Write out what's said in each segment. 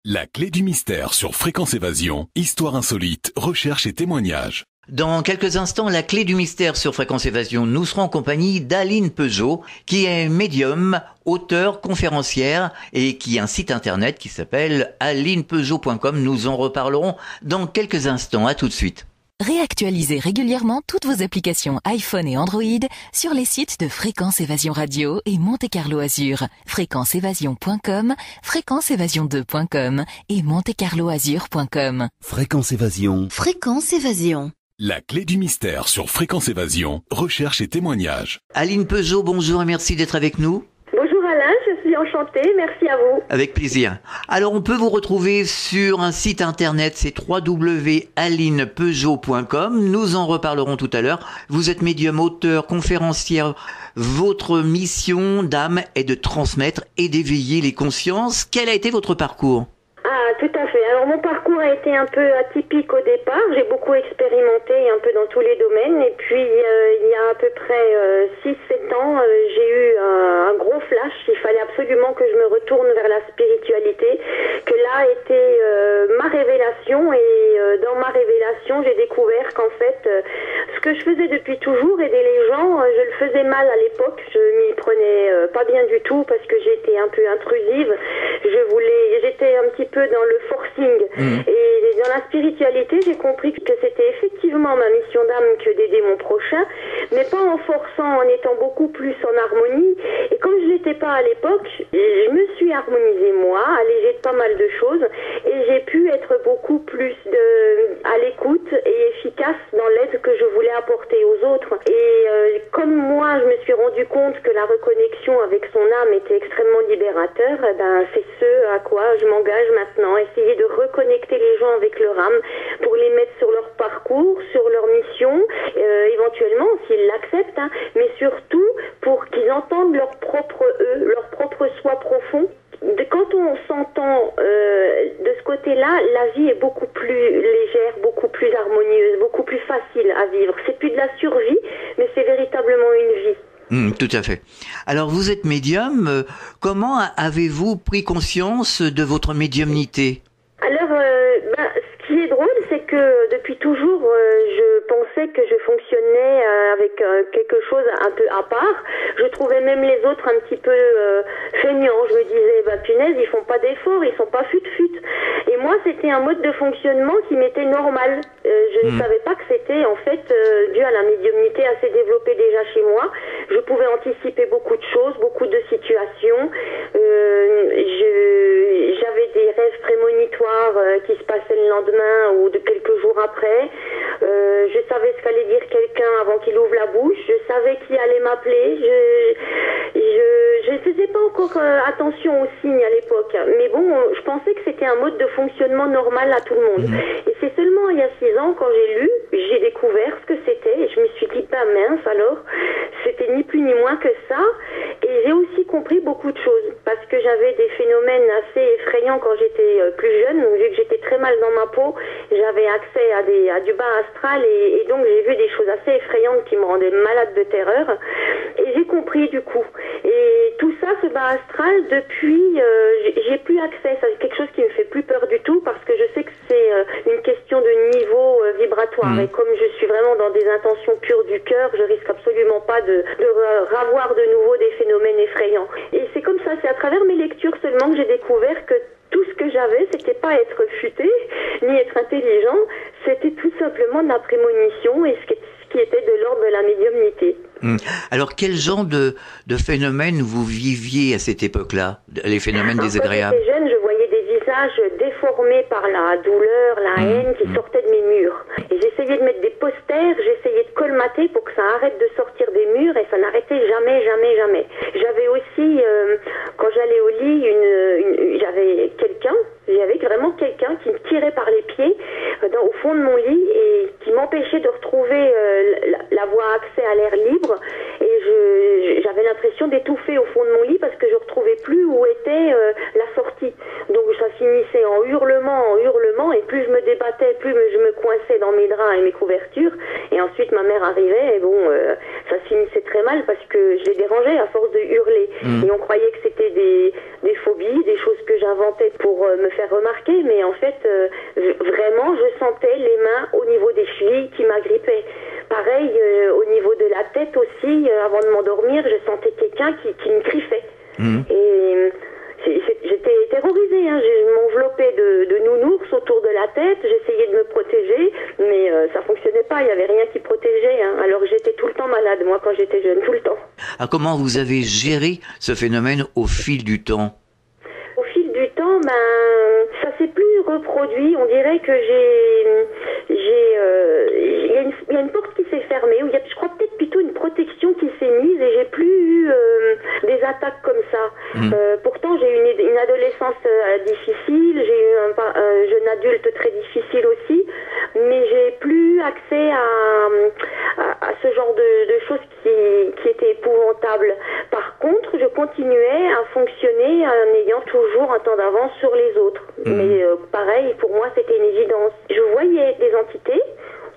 La clé du mystère sur Fréquence Évasion, histoire insolite, recherche et témoignages. Dans quelques instants, la clé du mystère sur Fréquence Évasion, nous serons en compagnie d'Aline Peugeot, qui est médium, auteure, conférencière et qui a un site internet qui s'appelle alinepeugeot.com. Nous en reparlerons dans quelques instants. À tout de suite. Réactualisez régulièrement toutes vos applications iPhone et Android sur les sites de Fréquence Évasion Radio et Monte Carlo Azur, fréquenceévasion.com, fréquenceévasion2.com et montecarloazur.com. Fréquence Évasion. Fréquence Évasion. La clé du mystère sur Fréquence Évasion, recherche et témoignages. Aline Peugeot, bonjour et merci d'être avec nous. Bonjour Alain, je suis enchantée, merci à vous. Avec plaisir. Alors on peut vous retrouver sur un site internet, c'est www.alinepeugeot.com. Nous en reparlerons tout à l'heure. Vous êtes médium, auteur, conférencière. Votre mission d'âme est de transmettre et d'éveiller les consciences. Quel a été votre parcours ? Ah, tout à fait. Alors mon parcours a été un peu atypique au départ. J'ai beaucoup expérimenté un peu dans tous les domaines. Et puis il y a à peu près 6-7 ans, j'ai eu un gros flash. Il fallait absolument que je me retourne vers la spiritualité. Que là était ma révélation. Et dans ma révélation, j'ai découvert qu'en fait, ce que je faisais depuis toujours, aider les gens, je le faisais mal à l'époque. Je m'y prenais pas bien du tout parce que j'étais un peu intrusive. J'étais un petit peu dans le forcing. Et dans la spiritualité, j'ai compris que c'était effectivement ma mission d'âme que d'aider mon prochain, mais pas en forçant, en étant beaucoup plus en harmonie. Et comme je l'étais pas à l'époque, je me suis harmonisée moi, allégée de pas mal de choses, et j'ai pu être beaucoup plus à l'écoute et efficace dans l'aide que je voulais apporter aux autres. Et comme moi, je me suis rendu compte que la reconnexion avec son âme était extrêmement libérateur, c'est ce à quoi je m'engage maintenant, essayer de reconnecter les gens avec leur âme pour les mettre sur leur parcours, sur leur mission, éventuellement s'ils l'acceptent, mais surtout pour qu'ils entendent leur propre leur propre soi profond. Quand on s'entend de ce côté-là, la vie est beaucoup plus légère, beaucoup plus harmonieuse, beaucoup plus facile à vivre. C'est plus de la survie, mais c'est véritablement une vie. Tout à fait. Alors vous êtes médium, comment avez-vous pris conscience de votre médiumnité ? Alors, ce qui est drôle, c'est que depuis toujours, je pensais que je fonctionnais avec quelque chose un peu à part. Je trouvais même les autres un petit peu feignants. Je me disais, punaise, ils font pas d'efforts, ils sont pas fut-fut. Et moi, c'était un mode de fonctionnement qui m'était normal. Je ne savais pas que c'était en fait dû à la médiumnité assez développée déjà chez moi. Je pouvais anticiper beaucoup de choses, beaucoup de situations. J'avais des rêves prémonitoires qui se passaient le lendemain ou de quelques jours après. Je savais ce qu'allait dire quelqu'un avant qu'il ouvre la bouche. Je savais qui allait m'appeler. Je ne faisais pas encore attention aux signes à l'époque. Mais bon, je pensais que c'était un mode de fonctionnement normal à tout le monde. Et c'est seulement il y a 6 ans, quand j'ai lu, j'ai découvert ce que c'était. Et je me suis dit, mince alors, c'était ni plus ni moins que ça. Et j'ai aussi compris beaucoup de choses. Parce que j'avais des phénomènes assez effrayants quand j'étais plus jeune. Donc, vu que j'étais très mal dans ma peau, j'avais accès à du bas astral. Et donc, j'ai vu des choses assez effrayantes qui me rendaient malade de terreur. Et j'ai compris du coup. Et tout ça, ce bas astral, depuis, j'ai plus accès. C'est quelque chose qui me fait plus peur du tout parce que je sais que c'est une question de niveau vibratoire. Et comme je suis vraiment dans des intentions pures du cœur, je risque absolument pas de ravoir de nouveau des phénomènes effrayants. Et c'est comme ça, c'est à travers mes lectures seulement que j'ai découvert que tout ce que j'avais, c'était pas être futé, ni être intelligent, c'était tout simplement de la prémonition et ce qui était de l'ordre de la médiumnité. Alors, quel genre de phénomène vous viviez à cette époque-là ? Les phénomènes désagréables ? Quand j'étais jeune, je voyais des visages déformés par la douleur, la haine qui sortaient de mes murs. Et j'essayais de mettre des posters, j'essayais de colmater pour que ça arrête de sortir des murs et ça n'arrêtait jamais, jamais, jamais. J'avais aussi, quand j'allais au lit, j'avais vraiment quelqu'un qui me tirait par les pieds au fond de mon lit et qui m'empêchait de retrouver la voie accès à l'air libre. Et j'avais l'impression d'étouffer au fond de mon lit parce que je retrouvais plus où était la sortie. Donc ça finissait en hurlement, et plus je me débattais, plus je me coinçais dans mes draps et mes couvertures. Et ensuite ma mère arrivait et bon, ça se finissait très mal parce que je les dérangeais à force de hurler. Et on croyait que c'était des phobies, des choses que j'inventais pour me faire remarquer, mais en fait, vraiment, je sentais les mains au niveau des chevilles qui m'agrippaient. Pareil, au niveau de la tête aussi, avant de m'endormir, je sentais quelqu'un qui me griffait. Et j'étais terrorisée, hein. Je m'enveloppais de nounours autour de la tête, j'essayais de me protéger, mais ça fonctionnait pas, il n'y avait rien qui protégeait, hein. Alors j'étais tout le temps malade, moi, quand j'étais jeune, tout le temps. Comment vous avez géré ce phénomène au fil du temps? Au fil du temps, ça s'est plus reproduit. On dirait que il y a une porte qui s'est fermée, ou il y a, je crois peut-être plutôt une protection qui s'est mise, et j'ai plus eu des attaques comme ça. Pourtant, j'ai eu une adolescence difficile, j'ai eu un jeune adulte très difficile aussi, mais j'ai plus accès à ce genre de choses qui étaient épouvantables. Par contre, je continuais à fonctionner en ayant toujours un temps d'avance sur les autres. Mais pareil, pour moi, c'était une évidence. Je voyais des entités,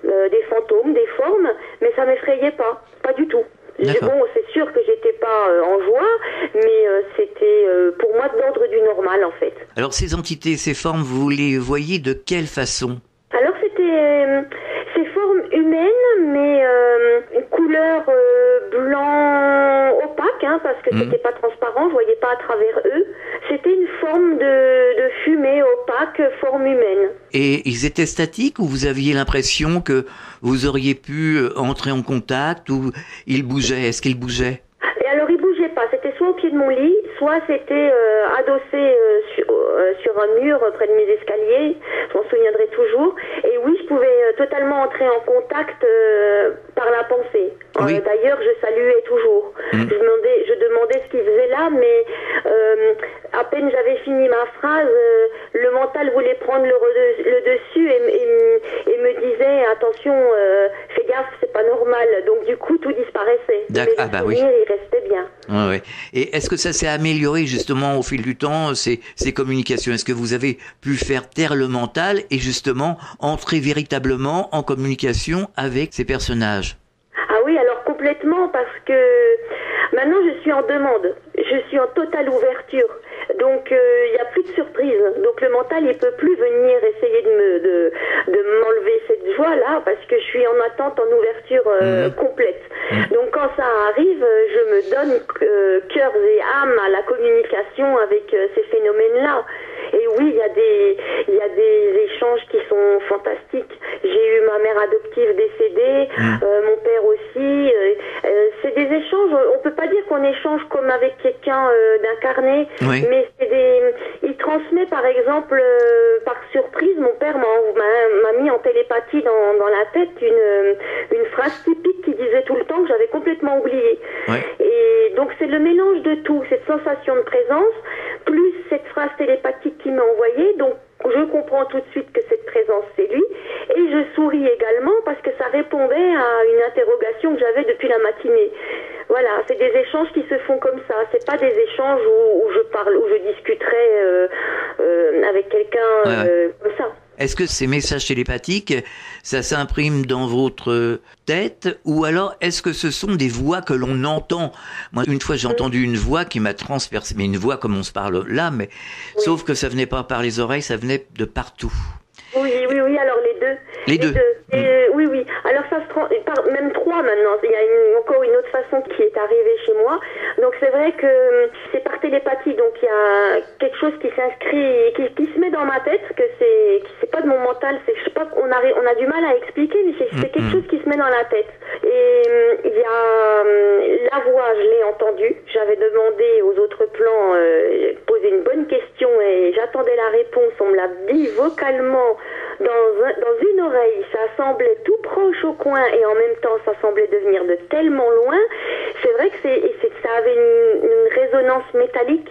des fantômes, des formes, mais ça m'effrayait pas du tout. Bon, c'est sûr que j'étais pas en joie, mais c'était pour moi de l'ordre du normal, en fait. Alors ces entités, ces formes, vous les voyez de quelle façon? Alors c'était ces formes humaines, mais une couleur blanc opaque, hein, parce que c'était pas transparent, je voyais pas à travers eux. C'était une forme de fumée opaque, forme humaine. Et ils étaient statiques, ou vous aviez l'impression que vous auriez pu entrer en contact, ou ils bougeaient? Est-ce qu'ils bougeaient? Et alors ils bougeaient pas, c'était soit au pied de mon lit, soit c'était adossé sur un mur près de mes escaliers, je m'en souviendrai toujours. Et oui, je pouvais totalement entrer en contact par la pensée. Oui. D'ailleurs, je saluais toujours. Je demandais ce qu'ils faisaient là, mais à peine j'avais fini ma phrase, le mental voulait prendre le dessus et me disait attention, fais gaffe, c'est pas normal. Donc du coup, tout disparaissait. Mais oui. Il restait bien. Ouais. Et est-ce que ça s'est amélioré justement au fil du temps, ces communications? Est-ce que vous avez pu faire taire le mental et justement entrer véritablement en communication avec ces personnages? Ah oui, alors complètement, parce que maintenant je suis en demande, je suis en totale ouverture. Donc il n'y a plus de surprise. Donc le mental il peut plus venir essayer de m'enlever cette joie là, parce que je suis en attente, en ouverture complète. Donc quand ça arrive, je me donne cœur et âme à la communication avec ces phénomènes là. Et oui, il y a des échanges qui sont fantastiques. J'ai eu ma mère adoptive décédée, mon père aussi. C'est des échanges, on peut pas dire qu'on échange comme avec quelqu'un d'incarné, mais il transmet par exemple, par surprise, mon père m'a mis en télépathie dans la tête une phrase typique qui disait tout le temps que j'avais complètement oublié. Et donc c'est le mélange de tout, cette sensation de présence, plus cette phrase télépathique qu'il m'a envoyée, donc je comprends tout de suite que cette présence c'est lui, et je souris également parce que ça répondait à une interrogation que j'avais depuis la matinée. Voilà, c'est des échanges qui se font comme ça, c'est pas des échanges où je discuterais avec quelqu'un comme ça. Est-ce que ces messages télépathiques, ça s'imprime dans votre tête, ou alors est-ce que ce sont des voix que l'on entend? Moi, une fois, j'ai entendu une voix qui m'a transpercé, mais une voix comme on se parle là, mais sauf que ça venait pas par les oreilles, ça venait de partout. Oui, alors les deux. Les deux. Oui. Alors ça se même trois maintenant. Il y a encore une autre façon qui est arrivée chez moi. Donc c'est vrai que c'est par télépathie. Donc il y a quelque chose qui s'inscrit, qui se met dans ma tête, que c'est pas de mon mental. Je sais pas, on a du mal à expliquer, mais c'est quelque chose qui se met dans la tête. Et il y a la voix, je l'ai entendue. J'avais demandé aux autres plans, poser une bonne question et j'attendais la réponse. On me l'a dit vocalement dans une oreille. Ça semblait tout proche au coin et en même temps ça semblait devenir de tellement loin. C'est vrai que ça avait une résonance métallique.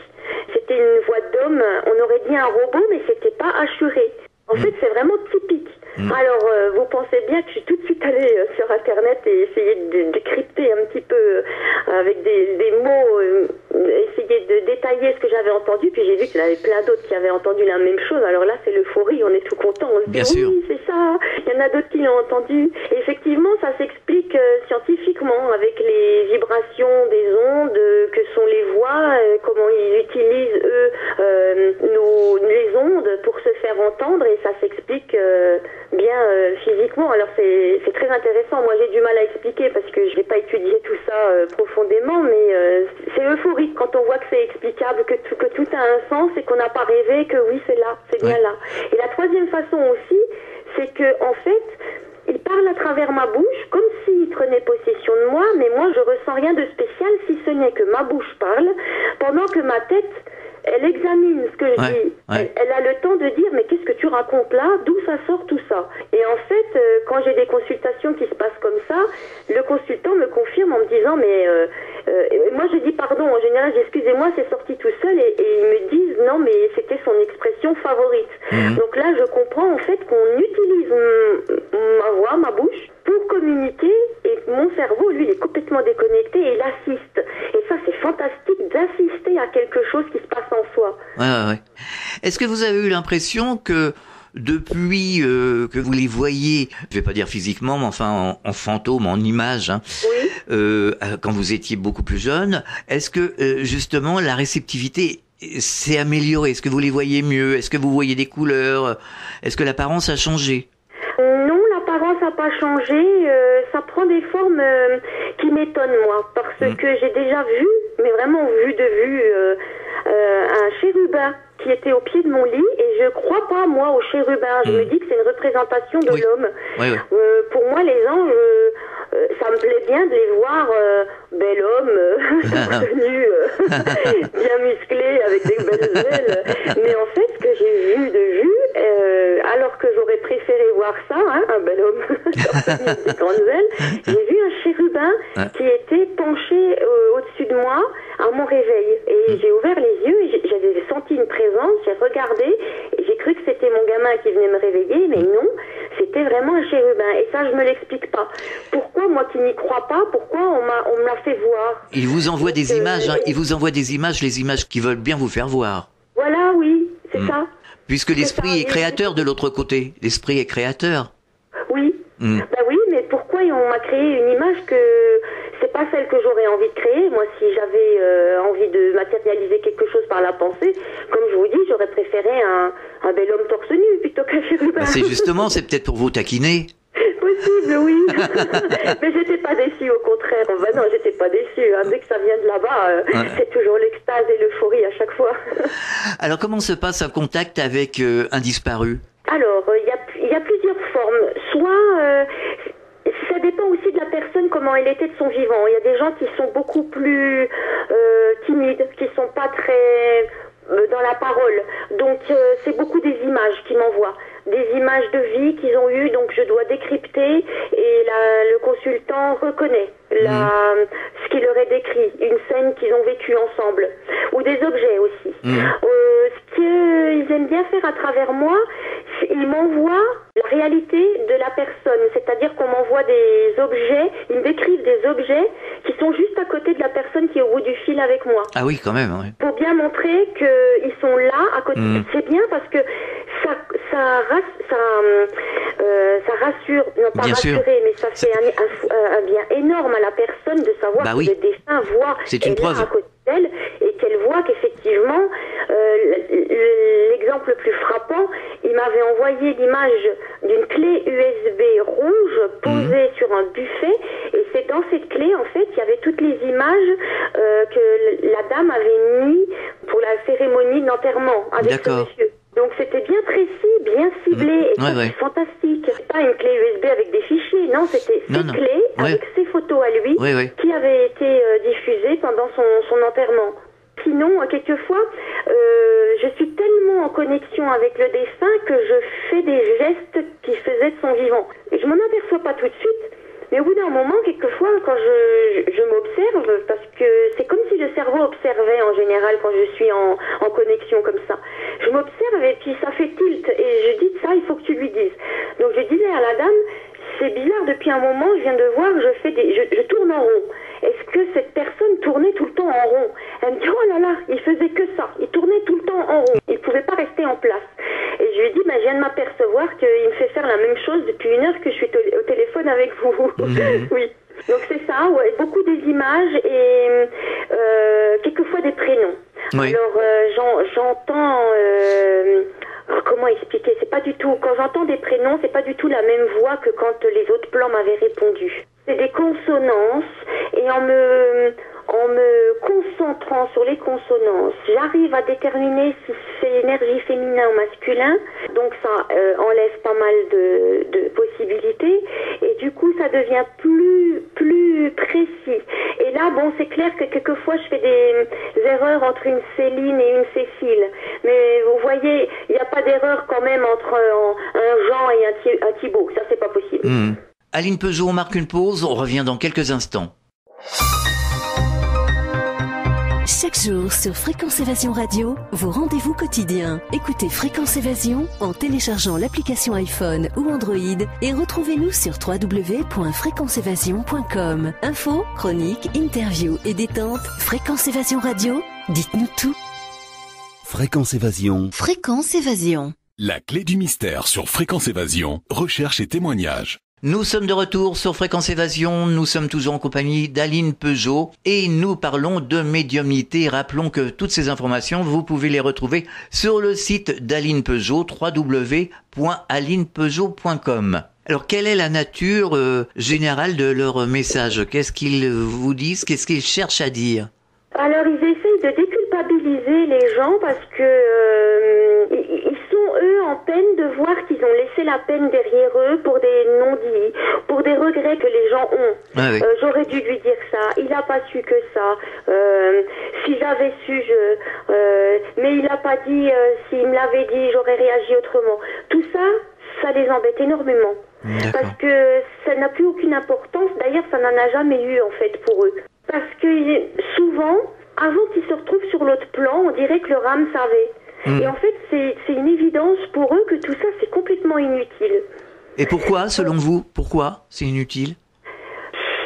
C'était une voix d'homme. On aurait dit un robot, mais c'était pas assuré. En fait, c'est vraiment typique. Alors, vous pensez bien que je suis tout de suite allée sur Internet et essayé de décrypter un petit peu avec des mots, essayer de détailler ce que j'avais entendu, puis j'ai vu qu'il y en avait plein d'autres qui avaient entendu la même chose. Alors là, c'est l'euphorie, on est tout content, on se dit oui, c'est ça, il y en a d'autres qui l'ont entendu. Et effectivement, ça s'explique scientifiquement avec les vibrations des ondes que sont les voix, comment ils utilisent, eux, les ondes pour se faire entendre, et ça s'explique bien physiquement. Alors c'est très intéressant. Moi j'ai du mal à expliquer parce que je n'ai pas étudié tout ça profondément, mais c'est euphorique quand on voit que c'est explicable, que tout a un sens et qu'on n'a pas rêvé que oui c'est là, c'est bien là. Et la troisième façon aussi, c'est que en fait il parle à travers ma bouche comme s'il prenait possession de moi, mais moi je ressens rien de spécial si ce n'est que ma bouche parle pendant que ma tête elle examine ce que je dis. Elle a le temps de dire mais qu'est-ce que tu racontes là, d'où ça sort tout ça. Et en fait, quand j'ai des consultations qui se passent comme ça, le consultant me confirme en me disant mais moi je dis pardon, en général excusez-moi, c'est sorti tout seul, et ils me disent non mais c'était son expression favorite. Donc là je comprends en fait qu'on utilise ma voix, ma bouche pour communiquer, et mon cerveau lui il est complètement déconnecté et il assiste. Et ça c'est fantastique d'assister à quelque chose qui se passe en soi. Ouais. Est-ce que vous avez eu l'impression que depuis que vous les voyez, je vais pas dire physiquement, mais enfin en fantôme, en image, quand vous étiez beaucoup plus jeune, est-ce que justement la réceptivité s'est améliorée? Est-ce que vous les voyez mieux? Est-ce que vous voyez des couleurs? Est-ce que l'apparence a changé? Non, l'apparence n'a pas changé. Ça prend des formes qui m'étonnent, moi, parce que j'ai déjà vu, mais vraiment vu de vue, un chérubin qui était au pied de mon lit, et je crois pas, moi, au chérubin. Je me dis que c'est une représentation de l'homme. Pour moi, les anges, ça me plaît bien de les voir, bel homme, tenu, bien musclé, avec des belles ailes. Mais en fait, ce que j'ai vu de vue, alors que j'aurais préféré voir ça, un bel homme, avec des grandes ailes, j'ai vu un chérubin qui était penché au-dessus de moi à mon réveil. Et j'ai ouvert les yeux, et j'avais senti une présence, j'ai regardé, et j'ai cru que c'était mon gamin qui venait me réveiller, mais non, c'était vraiment un chérubin. Et ça, je me l'explique pas. Pourquoi, moi qui n'y crois pas, pourquoi on me l'a fait voir? Il vous envoie des images, il vous envoie des images, les images qui veulent bien vous faire voir. Voilà, oui, c'est ça. Puisque l'esprit est créateur de l'autre côté. L'esprit est créateur. Oui. Bah oui, mais pourquoi on m'a créé une image que c'est pas celle que j'aurais envie de créer? Moi, si j'avais envie de matérialiser quelque chose par la pensée, comme je vous dis, j'aurais préféré un bel homme torse nu plutôt qu'un chérubin. Bah c'est justement, c'est peut-être pour vous taquiner. Possible, oui. Mais j'étais pas déçue, au contraire. Ben non, j'étais pas déçue. Dès que ça vient de là-bas, c'est toujours l'extase et l'euphorie à chaque fois. Alors, comment se passe un contact avec un disparu? Alors, il y a plusieurs formes. Soit, ça dépend aussi de la personne, comment elle était de son vivant. Il y a des gens qui sont beaucoup plus timides, qui sont pas très dans la parole. Donc, c'est beaucoup des images qui m'envoient. Des images de vie qu'ils ont eues, donc je dois décrypter, et le consultant reconnaît ce qu'il leur est décrit, une scène qu'ils ont vécue ensemble, ou des objets aussi. Ce qu'ils aiment bien faire à travers moi, ils m'envoient la réalité de la personne, c'est-à-dire qu'on m'envoie des objets, ils me décrivent des objets qui sont juste à côté de la personne qui est au bout du fil avec moi. Ah oui, quand même, oui. Pour bien montrer qu'ils sont là, à côté. C'est bien parce que ça rassure, non pas rassurer, mais ça fait un bien énorme à la personne de savoir que le défunt voit une preuve à côté d'elle, et qu'elle voit qu'effectivement, l'exemple le plus frappant, il m'avait envoyé l'image d'une clé USB rouge posée sur un buffet, et c'est dans cette clé, en fait, il y avait toutes les images que la dame avait mis pour la cérémonie d'enterrement avec ce monsieur. Donc c'était bien précis, bien ciblé, et c'est fantastique. C'est pas une clé USB avec des fichiers, non, c'était cette clé avec ses photos à lui qui avaient été diffusées pendant son enterrement. Sinon, quelquefois, je suis tellement en connexion avec le défunt que je fais des gestes qu'il faisait de son vivant. Et je m'en aperçois pas tout de suite, mais au bout d'un moment, quelquefois, quand je m'observe, parce que c'est comme si le cerveau observait en général quand je suis en connexion comme ça. Je m'observe et puis ça fait tilt, et je dis ça, il faut que tu lui dises. Donc je dis depuis un moment, je viens de voir que je tourne en rond. Est-ce que cette personne tournait tout le temps en rond? Elle me dit, oh là là, il faisait que ça. Il tournait tout le temps en rond. Il pouvait pas rester en place. Et je lui ai dit, je viens de m'apercevoir qu'il me fait faire la même chose depuis 1 heure que je suis au téléphone avec vous. Oui. Donc c'est ça, ouais, beaucoup des images et quelquefois des prénoms. Oui. Alors j'entends... comment expliquer? C'est pas du tout... Quand j'entends des prénoms, c'est pas du tout la même voix que quand les autres plans m'avaient répondu. C'est des consonances et en me concentrant sur les consonances, j'arrive à déterminer si c'est énergie féminin ou masculin. Donc ça enlève pas mal de possibilités et du coup ça devient plus précis. Et là, bon, c'est clair que quelquefois je fais des erreurs entre une Céline et une Cécile. Mais vous voyez, il n'y a pas d'erreur quand même entre un Jean et un Thibaut. Ça, c'est pas possible. Aline Peugeot, on marque une pause, on revient dans quelques instants. Chaque jour sur Fréquence Évasion Radio, vos rendez-vous quotidiens. Écoutez Fréquence Évasion en téléchargeant l'application iPhone ou Android et retrouvez-nous sur www.fréquenceévasion.com. Infos, chroniques, interviews et détente. Fréquence Évasion Radio, dites-nous tout. Fréquence Évasion. Fréquence Évasion. La clé du mystère sur Fréquence Évasion, recherche et témoignages. Nous sommes de retour sur Fréquence Évasion, nous sommes toujours en compagnie d'Aline Peugeot et nous parlons de médiumnité. Rappelons que toutes ces informations, vous pouvez les retrouver sur le site d'Aline Peugeot, www.alinepeugeot.com. Alors, quelle est la nature générale de leur message? Qu'est-ce qu'ils vous disent? Qu'est-ce qu'ils cherchent à dire? Alors, ils essayent de déculpabiliser les gens parce que ils sont, eux, en peine de voir qu'ils ont laissé la peine derrière eux pour des non-dits, pour des regrets que les gens ont. Ah oui. J'aurais dû lui dire ça, il n'a pas su que ça. Si j'avais su, mais il n'a pas dit, s'il me l'avait dit, j'aurais réagi autrement. Tout ça, ça les embête énormément. Parce que ça n'a plus aucune importance. D'ailleurs, ça n'en a jamais eu, en fait, pour eux. Parce que souvent, avant qu'ils se retrouvent sur l'autre plan, on dirait que leur âme savait. Et en fait, c'est une évidence pour eux que tout ça, c'est complètement inutile. Et pourquoi, selon vous? Pourquoi c'est inutile?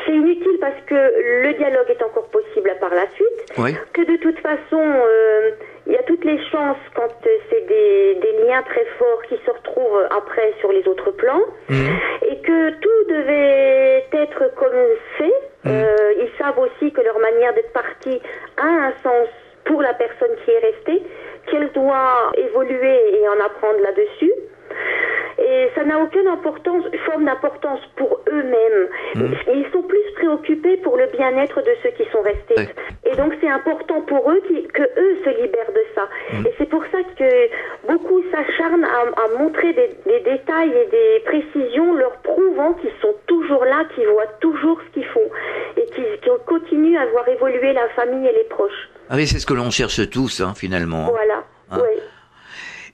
C'est inutile parce que le dialogue est encore possible par la suite. Oui. Que de toute façon, il y a toutes les chances quand c'est des liens très forts qui se retrouvent après sur les autres plans. Et que tout devait être comme c'est. Ils savent aussi que leur manière d'être partie a un sens pour la personne qui est restée, qu'elle doit évoluer et en apprendre là-dessus. Et ça n'a aucune forme d'importance pour eux-mêmes. Ils sont plus préoccupés pour le bien-être de ceux qui sont restés. Ouais. Et donc c'est important pour eux que eux se libèrent de ça. Et c'est pour ça que beaucoup s'acharnent à montrer des détails et des précisions leur prouvant qu'ils sont toujours là, qu'ils voient toujours ce qu'ils font et qu'ils continuent à voir évoluer la famille et les proches. Ah oui, c'est ce que l'on cherche tous, finalement. Voilà, oui.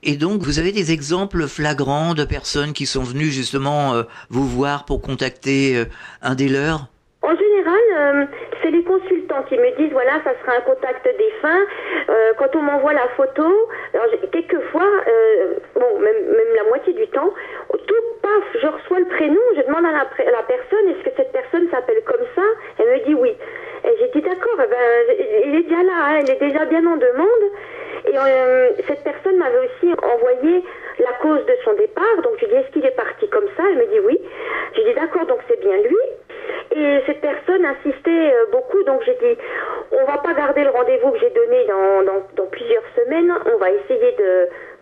Et donc, vous avez des exemples flagrants de personnes qui sont venues justement vous voir pour contacter un des leurs? En général, c'est les consultants qui me disent, voilà, ça sera un contact défunt. Quand on m'envoie la photo, alors quelquefois, même la moitié du temps, tout paf, je reçois le prénom, je demande à la personne, est-ce que cette personne s'appelle comme ça? Elle me dit oui. Et j'ai dit d'accord, il est déjà là, elle est déjà bien en demande. Et cette personne m'avait aussi envoyé la cause de son départ. Donc je lui ai dit, est-ce qu'il est parti comme ça? Elle me dit oui. J'ai dit d'accord, donc c'est bien lui. Et cette personne insistait beaucoup, donc j'ai dit, on va pas garder le rendez-vous que j'ai donné dans plusieurs semaines. On va essayer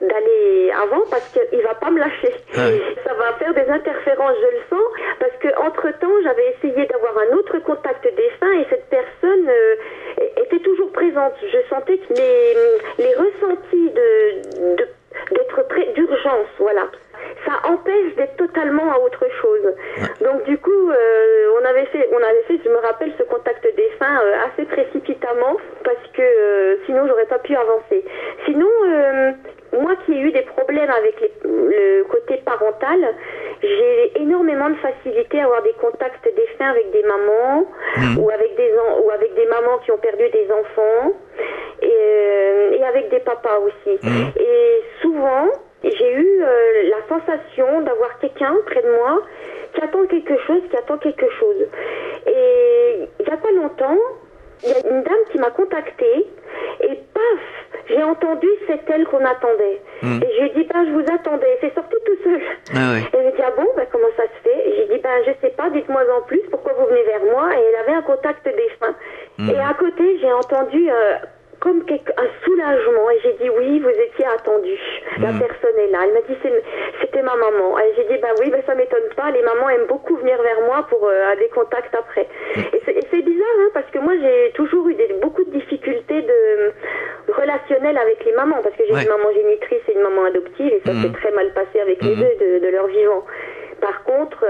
d'aller avant parce qu'il va pas me lâcher. Ça va faire des interférences, je le sens, parce que entre-temps, j'avais essayé d'avoir un autre contact défunt et cette personne était toujours présente. Je sentais que les ressentis d'être d'urgence, voilà. Ça empêche d'être totalement à autre chose. Donc du coup, on avait fait, je me rappelle, ce contact défunt assez précipitamment parce que sinon j'aurais pas pu avancer. Sinon, moi qui ai eu des problèmes avec le côté parental, j'ai énormément de facilité à avoir des contacts défunts avec des mamans ou avec des mamans qui ont perdu des enfants et avec des papas aussi. Et souvent, j'ai eu la sensation d'avoir quelqu'un près de moi attend quelque chose, Et il n'y a pas longtemps, il y a une dame qui m'a contactée et paf, j'ai entendu c'est elle qu'on attendait. Et j'ai dit je vous attendais. C'est sorti tout seul. Ah ouais. Elle me dit bon comment ça se fait? J'ai dit je sais pas, dites-moi en plus pourquoi vous venez vers moi. Et elle avait un contact défunt. Et à côté j'ai entendu comme un soulagement et j'ai dit oui, vous étiez attendu. La personne est là. Elle m'a dit c'était ma maman. Et j'ai dit oui, ça m'étonne pas. Les mamans aiment beaucoup venir vers moi pour des contacts après. Et c'est bizarre parce que moi j'ai toujours eu beaucoup de difficultés relationnelles avec les mamans parce que j'ai une maman génitrice et une maman adoptive et ça s'est très mal passé avec les deux de leur vivant. Par contre,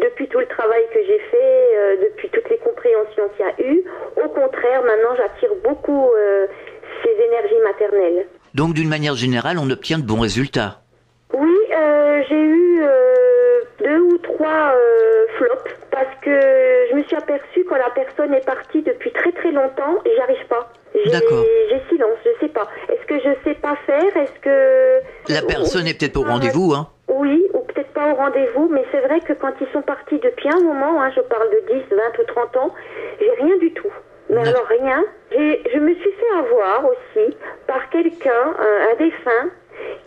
depuis tout le travail que j'ai fait, depuis toutes les compréhensions qu'il y a eu, au contraire, maintenant j'attire beaucoup ces énergies maternelles. Donc d'une manière générale, on obtient de bons résultats. Oui, j'ai eu 2 ou 3 flops parce que je me suis aperçue quand la personne est partie depuis très très longtemps et j'y arrive pas. D'accord. J'ai silence, je sais pas. Est-ce que je sais pas faire? Est-ce que... La personne est peut-être pas au rendez-vous, hein? Oui, ou peut-être pas au rendez-vous, mais c'est vrai que quand ils sont partis depuis un moment, je parle de 10, 20 ou 30 ans, j'ai rien du tout. Mais alors rien. Je me suis fait avoir aussi par quelqu'un, un défunt,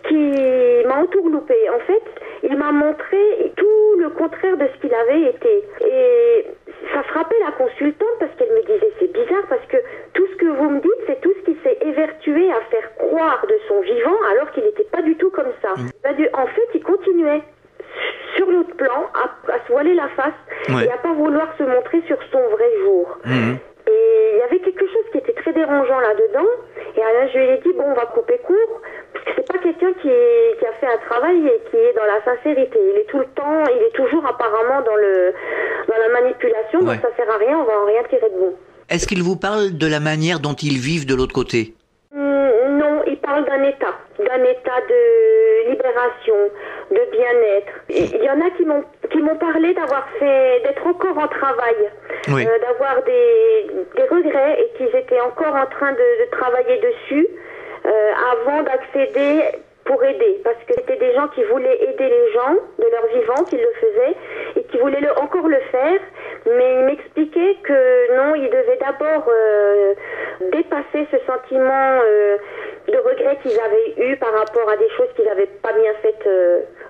qui m'a entourloupé. En fait, il m'a montré tout le contraire de ce qu'il avait été. Et ça frappait la consultante parce qu'elle me disait c'est bizarre parce que tout ce que vous me dites, c'est tout ce qui s'est évertué à faire croire de son vivant alors qu'il n'était pas du tout comme ça. En fait, il continuait sur l'autre plan à se voiler la face et à pas vouloir se montrer sur son vrai jour. Et il y avait quelque chose qui était très dérangeant là-dedans. Et alors je lui ai dit, on va couper court, parce que c'est pas quelqu'un qui a fait un travail et qui est dans la sincérité. Il est tout le temps, il est toujours apparemment dans la manipulation, donc ça sert à rien, on va en rien tirer de bon. Est-ce qu'il vous parle de la manière dont ils vivent de l'autre côté? Non, il parle d'un état de libération, de bien-être. Il y en a qui m'ont parlé d'être encore en travail, d'avoir des regrets et qu'ils étaient encore en train de travailler dessus avant d'accéder pour aider, parce que c'était des gens qui voulaient aider les gens de leur vivant, qui le faisaient et qui voulaient encore le faire, mais ils m'expliquaient que non, ils devaient d'abord dépasser ce sentiment de regret qu'ils avaient eu par rapport à des choses qu'ils n'avaient pas bien faites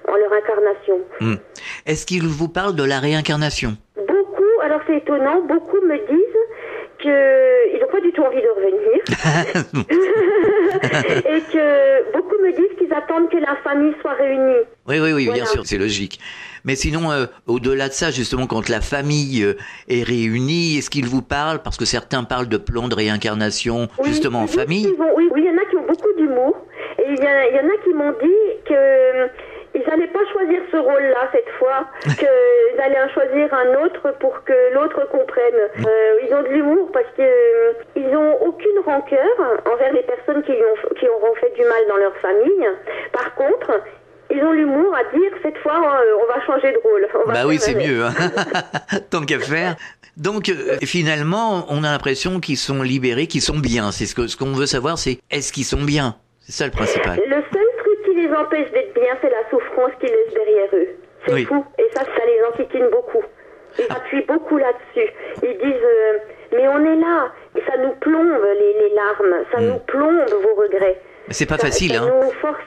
en leur incarnation. Est-ce qu'il vous parle de la réincarnation? Beaucoup, alors c'est étonnant, beaucoup me disent qu'ils n'ont pas du tout envie de revenir et que beaucoup me disent qu'ils attendent que la famille soit réunie. Oui, voilà. Bien sûr, c'est logique. Mais sinon, au-delà de ça, justement, quand la famille est réunie, est-ce qu'il vous parle? Parce que certains parlent de plan de réincarnation, justement, en famille. Oui, il y en a qui ont beaucoup d'humour. Et il y en a qui m'ont dit que ils n'allaient pas choisir ce rôle-là cette fois, qu'ils allaient en choisir un autre pour que l'autre comprenne. Ils ont de l'humour parce qu'ils n'ont aucune rancœur envers les personnes qui auront fait du mal dans leur famille. Par contre, ils ont l'humour à dire cette fois on va changer de rôle. C'est mieux, hein. Tant qu'à faire. Donc finalement, on a l'impression qu'ils sont libérés, qu'ils sont bien. C'est ce qu'on veut savoir, c'est est-ce qu'ils sont bien? C'est ça le principal. Le seul truc qui les empêche d'être bien, c'est la souffrance qu'ils laissent derrière eux. C'est fou. Et ça les enquiquine beaucoup. Ils appuient beaucoup là-dessus. Ils disent mais on est là. Et ça nous plombe les larmes. Ça nous plombe vos regrets. C'est pas facile, ça nous force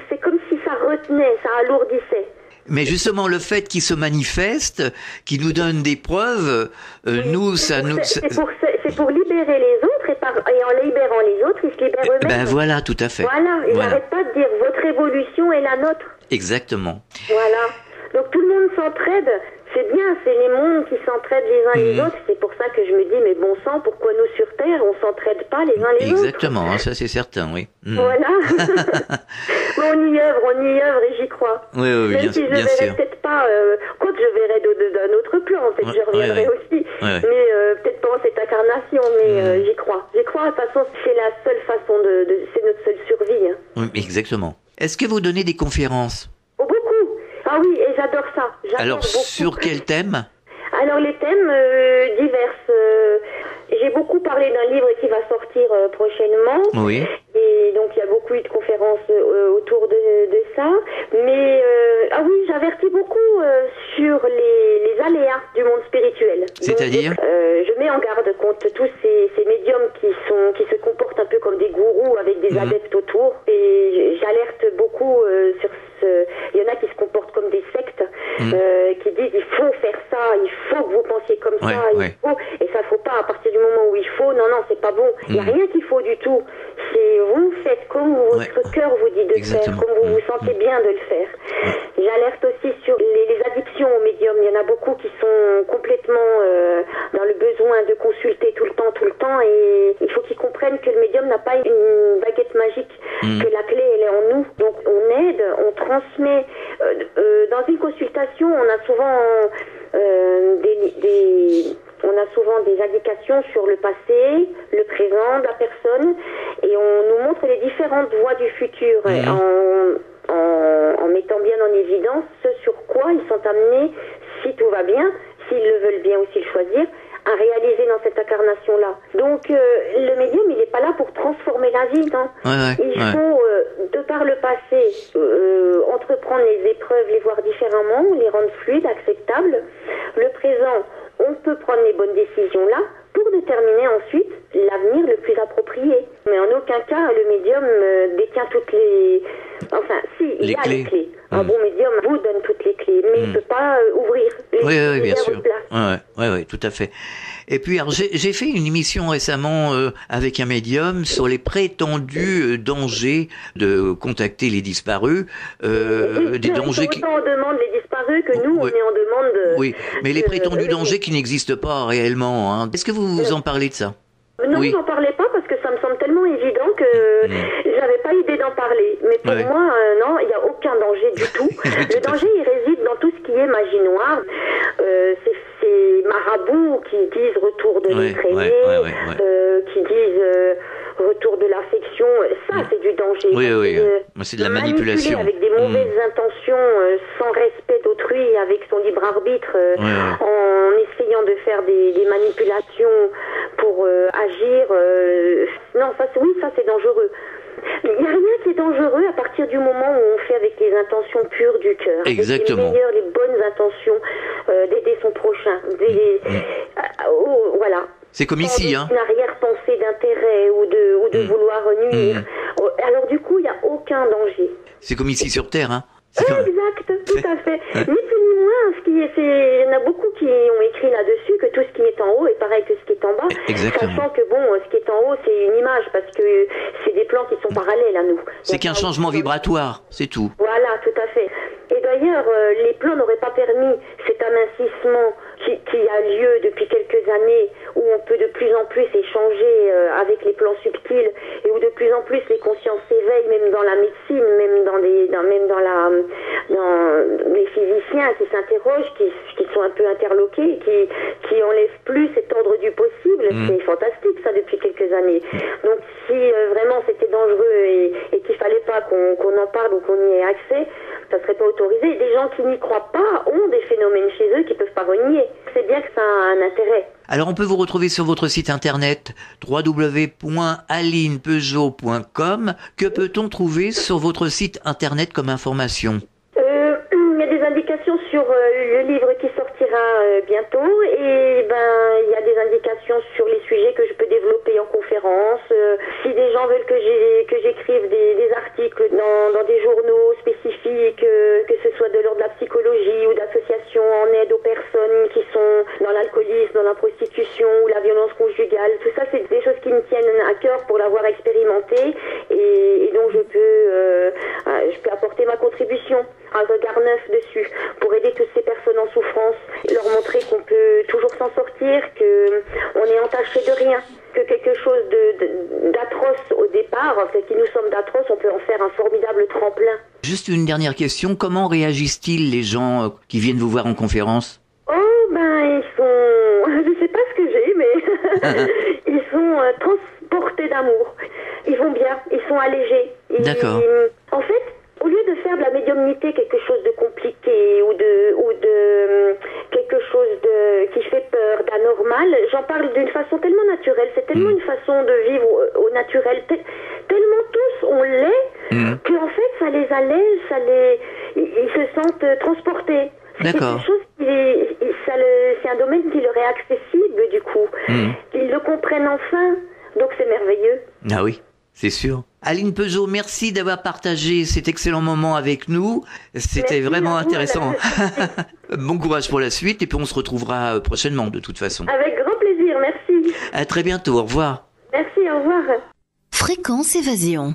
c'est comme si ça retenait, ça alourdissait. Mais justement, le fait qu'ils se manifestent, qu'ils nous donnent des preuves, c'est pour libérer les autres et en libérant les autres, ils se libèrent eux-mêmes. Voilà, tout à fait. Voilà, ils n'arrêtent pas de dire votre évolution est la nôtre. Exactement. Voilà. Donc tout le monde s'entraide. C'est bien, c'est les mondes qui s'entraident les uns les autres. C'est pour ça que je me dis, mais bon sang, pourquoi nous sur Terre, on s'entraide pas les uns les autres? Exactement, ça c'est certain, oui. Voilà. Mais on y œuvre et j'y crois. Oui, même si je verrai peut-être pas, quand je verrai d'un autre plan, peut-être je reviendrai aussi. Mais peut-être pas en cette incarnation, mais j'y crois. J'y crois, de toute façon, c'est la seule façon c'est notre seule survie. Hein. Oui, exactement. Est-ce que vous donnez des conférences? Ah oui, et j'adore ça. Alors, beaucoup. Sur quel thème? Alors, les thèmes divers. J'ai beaucoup parlé d'un livre qui va sortir prochainement. Oui. Et donc, il y a beaucoup eu de conférences autour de ça. Mais ah oui, j'avertis beaucoup sur les aléas du monde spirituel. C'est-à-dire je mets en garde contre tous ces médiums qui se comportent un peu comme des gourous avec des adeptes autour. Et j'alerte beaucoup sur ce... Il y en a qui se comportent comme des sectes, qui disent il faut faire ça, il faut que vous pensiez comme ça, il faut... Et ça faut pas, à partir du moment où il faut, non, c'est pas bon. Il n'y a rien qu'il faut du tout. C'est vous faites comme votre cœur vous dit de faire, comme vous vous sentez bien de le faire. J'alerte aussi sur les addictions aux médiums. Il y en a beaucoup qui sont complètement dans le besoin de consulter tout le temps, et il faut qu'ils comprennent que le médium n'a pas une baguette magique, que la clé elle est en nous. Donc on aide, on transmet. Dans une consultation, on a souvent des indications sur le passé, le présent de la personne, et on nous montre les différentes voies du futur en mettant bien en évidence ce sur quoi ils sont amenés, si tout va bien, s'ils le veulent bien ou s'ils choisissent, à réaliser dans cette incarnation-là. Donc le médium, il n'est pas là pour transformer la vie, non. Il faut, de par le passé, entreprendre les épreuves, les voir différemment, les rendre fluides, acceptables. Le présent, on peut prendre les bonnes décisions là pour déterminer ensuite l'avenir le plus approprié. Mais en aucun cas, le médium détient toutes les... Enfin, si, il y a les clés. Un bon médium vous donne toutes les clés, mais il ne peut pas ouvrir les oui, bien sûr. Oui, tout à fait. Et puis, alors, j'ai fait une émission récemment avec un médium sur les prétendus dangers de contacter les disparus. Des dangers qui... Autant on demande les disparus que nous, on est en demande de... Oui, mais les prétendus dangers qui n'existent pas réellement. Hein. Est-ce que vous en parlez de ça? Non, j'en parlais pas parce que ça me semble tellement évident que j'avais pas idée d'en parler. Mais pour moi, non, il n'y a aucun danger du tout. Le danger, il réside dans tout ce qui est magie noire. Ces marabouts qui disent retour de l'être aimé, qui disent retour de l'affection. Ça, c'est du danger. C'est de la manipulation. Avec des mauvaises intentions, sans respect d'autrui, avec son libre arbitre, en essayant de faire des manipulations pour agir. Non, ça c'est dangereux. Il n'y a rien qui est dangereux à partir du moment où on fait avec les intentions pures du cœur. Exactement. Avec les meilleures, les bonnes intentions d'aider son prochain. Voilà. C'est comme ici, hein. Une arrière-pensée d'intérêt ou de vouloir nuire. Alors du coup, il n'y a aucun danger. C'est comme ici sur Terre, hein. Exact, tout à fait. Ni plus ni moins, il y en a beaucoup qui ont écrit là-dessus que tout ce qui est en haut est pareil que ce qui est en bas. Exactement. Sachant que ce qui est en haut, c'est une image parce que c'est des plans qui sont parallèles à nous. C'est qu'un changement vibratoire, c'est tout. Voilà, tout à fait. Et d'ailleurs, les plans n'auraient pas permis cet amincissement qui a lieu depuis quelques années, où on peut de plus en plus échanger avec les plans subtils, et où de plus en plus les consciences s'éveillent, même dans la médecine, même dans les physiciens qui s'interrogent, qui sont un peu interloqués, qui enlèvent plus cet ordre du possible. C'est fantastique ça depuis quelques années. Donc si vraiment c'était dangereux et qu'il fallait pas qu'on en parle ou qu'on y ait accès, ça serait pas autorisé. Des gens qui n'y croient pas ont des phénomènes chez eux qui peuvent pas renier. C'est bien que ça a un intérêt. Alors on peut vous retrouver sur votre site internet www.alinepeugeot.com. Que peut-on trouver sur votre site internet comme information? Il y a des indications sur le livre qui sortira bientôt, et il y a des indications sur les sujets que je peux développer en conférence. Si des gens veulent que j'écrive des articles dans des journaux spécifiques, que ce soit de l'ordre de la psychologie ou d'associations en aide aux personnes qui sont dans l'alcoolisme, dans la prostitution ou la violence conjugale, tout ça c'est des choses qui me tiennent à cœur pour l'avoir expérimenté, et donc je peux apporter ma contribution, un regard neuf dessus, pour aider toutes ces personnes en souffrance, leur montrer qu'on peut toujours s'en sortir, qu'on est entaché de rien, que quelque chose d'atroce au départ, ce qui nous sommes d'atroce, on peut en faire un formidable tremplin. Juste une dernière question, comment réagissent-ils les gens qui viennent vous voir en conférence? Ils sont... Je sais pas ce que j'ai, mais ils sont transportés d'amour. Ils vont bien, ils sont allégés. D'accord. En fait, au lieu de faire de la médiumnité quelque chose de compliqué ou de quelque chose qui fait peur, d'anormal, j'en parle d'une façon tellement naturelle. C'est tellement une façon de vivre au naturel. Tellement tous on l'est, qu'en fait, ça les allège, ils se sentent transportés. D'accord. C'est quelque chose c'est un domaine qui leur est accessible, du coup. Ils le comprennent enfin, donc c'est merveilleux. Ah oui, c'est sûr. Aline Peugeot, merci d'avoir partagé cet excellent moment avec nous. C'était vraiment intéressant. Bon courage pour la suite et puis on se retrouvera prochainement de toute façon. Avec grand plaisir, merci. À très bientôt, au revoir. Merci, au revoir. Fréquence Évasion.